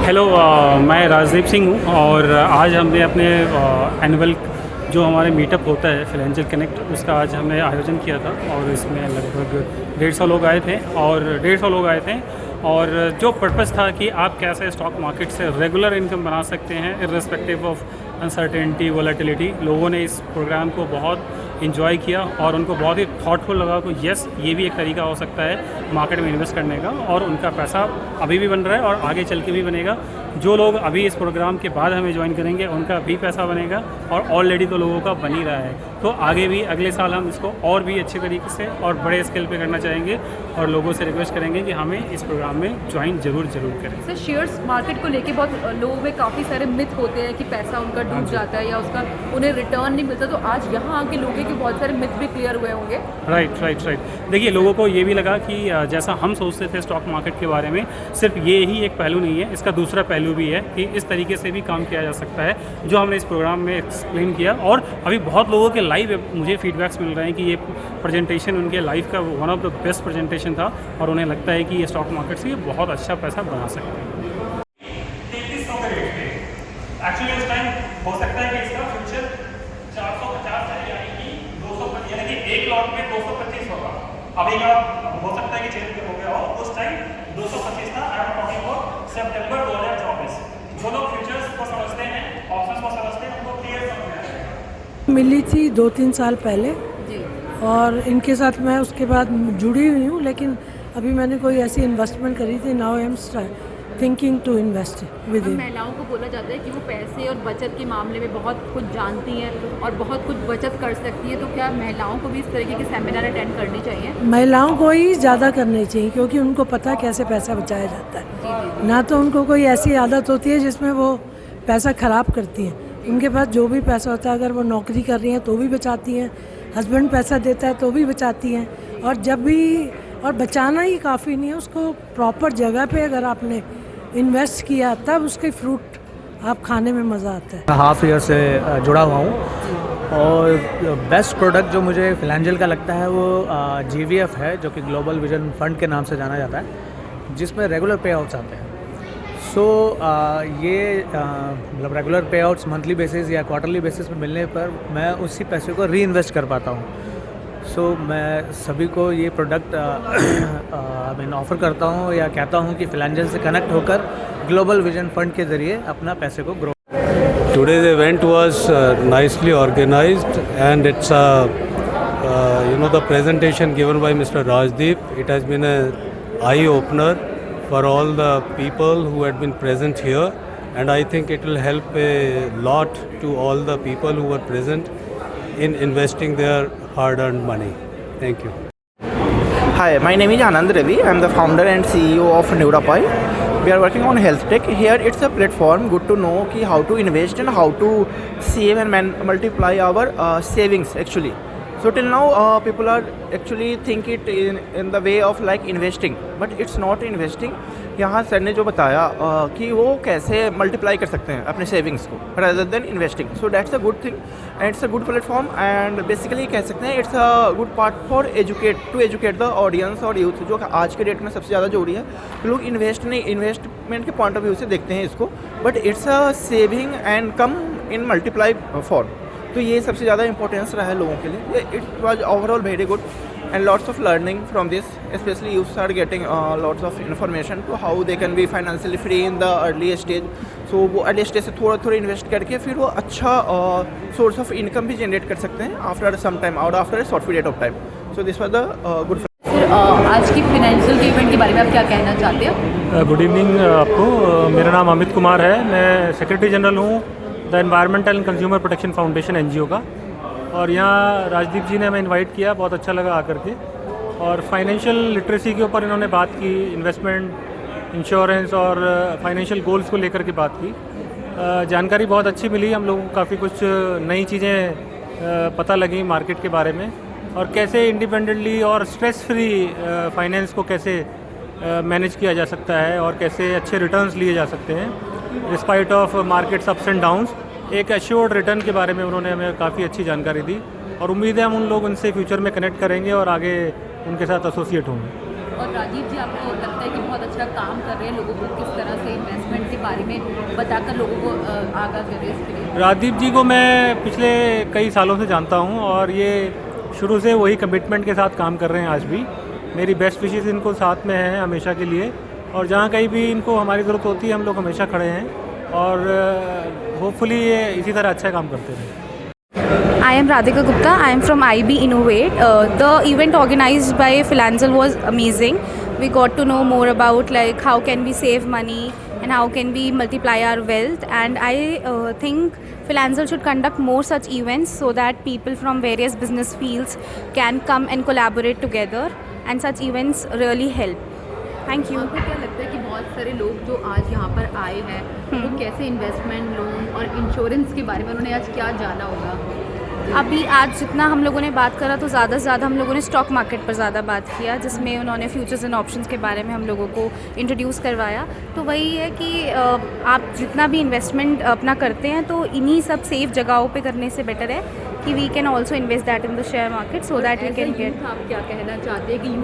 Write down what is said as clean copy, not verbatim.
Hello, मैं राजदीप सिंह हूँ और आज हमने अपने एनुअल जो हमारे मीटअप होता है फाइनेंशियल कनेक्ट, उसका आज हमने आयोजन किया था और इसमें लगभग 150 लोग आए थे और जो पर्पस था कि आप कैसे स्टॉक मार्केट से रेगुलर इनकम बना सकते हैं इर्रेस्पेक्टिव ऑफ अनसर्टेनिटी वोलेटिलिटी। लोगों ने इस प्रोग्राम को बहुत इन्जॉय किया और उनको बहुत ही थॉटफुल लगा कि यस, ये भी एक तरीका हो सकता है मार्केट में इन्वेस्ट करने का और उनका पैसा अभी भी बन रहा है और आगे चल के भी बनेगा। जो लोग अभी इस प्रोग्राम के बाद हमें ज्वाइन करेंगे उनका भी पैसा बनेगा और ऑलरेडी तो लोगों का बन ही रहा है। तो आगे भी अगले साल हम इसको और भी अच्छे तरीके से और बड़े स्केल पे करना चाहेंगे और लोगों से रिक्वेस्ट करेंगे कि हमें इस प्रोग्राम में ज्वाइन ज़रूर करें। सर, शेयर्स मार्केट को लेके बहुत लोगों में काफ़ी सारे मिथ होते हैं कि पैसा उनका डूब जाता है या उसका उन्हें रिटर्न नहीं मिलता, तो आज यहाँ आके लोगों के बहुत सारे मिथ भी क्लियर हुए होंगे। राइट। देखिए, लोगों को ये भी लगा कि जैसा हम सोचते थे स्टॉक मार्केट के बारे में, सिर्फ ये ही एक पहलू नहीं है, इसका दूसरा पहलू भी है कि इस तरीके से भी काम किया जा सकता है, जो हमने इस प्रोग्राम में एक्सप्लेन किया। और अभी बहुत लोगों के लाइव मुझे फीडबैक्स मिल रहे हैं कि ये प्रेजेंटेशन उनके लाइफ का one of the best presentation था और उन्हें लगता है कि ये स्टॉक मार्केट से बहुत अच्छा पैसा बना सकते हैं। एक्चुअली उस टाइम हो सकता है कि इसका फ्यूचर 450 है, यानी कि 200, यानी कि एक लॉट में 225 होगा। अभी का हो सकता है कि चेंज हो गया हो, उस टाइम 225 था। आई एम टॉकिंग अबाउट सितंबर 2024। जो लोग फ्यूचर्स को समझते हैं, ऑप्शंस को समझते हैं, उनको क्लियर समझ में आएगा। मिली थी 2-3 साल पहले जी। और इनके साथ मैं उसके बाद जुड़ी हुई हूँ, लेकिन अभी मैंने कोई ऐसी इन्वेस्टमेंट करी थी। Now I am thinking to invest with in. महिलाओं को बोला जाता है कि वो पैसे और बचत के मामले में बहुत कुछ जानती हैं और बहुत कुछ बचत कर सकती है, तो क्या महिलाओं को भी इस तरीके के सेमिनार अटेंड करनी चाहिए? महिलाओं को ही ज़्यादा करनी चाहिए क्योंकि उनको पता है कैसे पैसा बचाया जाता है। जी। ना तो उनको कोई ऐसी आदत होती है जिसमें वो पैसा ख़राब करती हैं। उनके पास जो भी पैसा होता है, अगर वो नौकरी कर रही हैं तो भी बचाती हैं, हस्बैंड पैसा देता है तो भी बचाती हैं। और जब भी, और बचाना ही काफ़ी नहीं है, उसको प्रॉपर जगह पे अगर आपने इन्वेस्ट किया तब उसके फ्रूट आप खाने में मज़ा आता है। हाफ ईयर से जुड़ा हुआ हूँ और बेस्ट प्रोडक्ट जो मुझे फिनेंशियल का लगता है वो GVF है, जो कि ग्लोबल विजन फंड के नाम से जाना जाता है, जिसमें रेगुलर पे आउट्स आते हैं। ये मतलब रेगुलर पे आउट्स मंथली बेसिस या क्वार्टरली बेसिस पे मिलने पर मैं उसी पैसे को री इन्वेस्ट कर पाता हूँ। मैं सभी को ये प्रोडक्ट ऑफ़र करता हूँ या कहता हूँ कि फिनेंशियल से कनेक्ट होकर ग्लोबल विजन फंड के ज़रिए अपना पैसे को grow. Today's event was nicely organized and it's the presentation given by Mr. Rajdeep. It has been an eye-opener for all the people who had been present here, and I think it will help a lot to all the people who were present in investing their hard-earned money. Thank you. Hi, my name is Anand Ravi. I am the founder and CEO of Neuropoi. We are working on health tech. Here it's a platform good to know ki how to invest and how to save and multiply our savings actually. So till now people are actually think it in the way of like investing, but it's not investing. यहाँ sir ने जो बताया कि वो कैसे multiply कर सकते हैं अपने सेविंग्स को rather than investing. So that's a good thing and it's a good platform and basically कह सकते हैं it's a good part for educate the audience और youth, जो आज के डेट में सबसे ज़्यादा जरूरी है। तो लोग इन्वेस्टमेंट के पॉइंट ऑफ व्यू से देखते हैं इसको, but it's a saving and come in multiply form. तो ये सबसे ज़्यादा इंपॉर्टेंस रहा है लोगों के लिए। It was overall very good and lots of learning from this, especially youths are getting lots of information to how they can be financially free in the early stage. So वो early stage से थोड़ा invest करके फिर वो अच्छा source of income भी generate कर सकते हैं आफ्टर सम टाइम और after a short period of time. So this was the good. Sir, आज की फाइनेंशियल इवेंट के बारे में आप क्या कहना चाहते हैं? गुड इवनिंग आपको। मेरा नाम अमित कुमार है। मैं सेक्रेटरी जनरल हूँ the environmental and consumer protection foundation NGO का, और यहाँ राजदीप जी ने हमें इनवाइट किया, बहुत अच्छा लगा आकर के। और फाइनेंशियल लिटरेसी के ऊपर इन्होंने बात की, इन्वेस्टमेंट, इंश्योरेंस और फाइनेंशियल गोल्स को लेकर के बात की। जानकारी बहुत अच्छी मिली, हम लोगों को काफ़ी कुछ नई चीज़ें पता लगी मार्केट के बारे में और कैसे इंडिपेंडेंटली और स्ट्रेस फ्री फाइनेंस को कैसे मैनेज किया जा सकता है और कैसे अच्छे रिटर्न्स लिए जा सकते हैं despite of markets ups and downs. एक एश्योर्ड रिटर्न के बारे में उन्होंने हमें काफ़ी अच्छी जानकारी दी और उम्मीद है हम उन लोग उनसे फ्यूचर में कनेक्ट करेंगे और आगे उनके साथ एसोसिएट होंगे। और राजीव जी आपको लगता है कि बहुत अच्छा काम कर रहे हैं, लोगों को किस तरह से इन्वेस्टमेंट के बारे में बताकर लोगों को आगाह कर रहे हैं इसके लिए? राजदीप जी को मैं पिछले कई सालों से जानता हूँ और ये शुरू से वही कमिटमेंट के साथ काम कर रहे हैं आज भी। मेरी बेस्ट विशेज़ इनको साथ में हैं हमेशा के लिए, और जहाँ कहीं भी इनको हमारी ज़रूरत होती है हम लोग हमेशा खड़े हैं और होपफुली ये इसी तरह अच्छा काम करते रहें। I am Radhika Gupta. I am from IB Innovate. The event organized by Philanzel was amazing. We got to know more about like how can we save money and how can we multiply our wealth. And I think Philanzel should conduct more such events so that people from various business fields can come and collaborate together. And such events really help. Thank you. आपको क्या लगता है कि बहुत सारे लोग जो आज यहाँ पर आए हैं वो कैसे इन्वेस्टमेंट, लोन और इंश्योरेंस के बारे में उन्होंने आज क्या जाना होगा? अभी आज जितना हम लोगों ने बात करा तो ज़्यादा से ज़्यादा हम लोगों ने स्टॉक मार्केट पर ज़्यादा बात किया, जिसमें उन्होंने फ्यूचर्स एंड ऑप्शंस के बारे में हम लोगों को इंट्रोड्यूस करवाया। तो वही है कि आप जितना भी इन्वेस्टमेंट अपना करते हैं तो इन्हीं सब सेफ जगहों पे करने से बेटर है कि we can also invest that in the share market so that we can get. आप क्या कहना चाहते हैं कि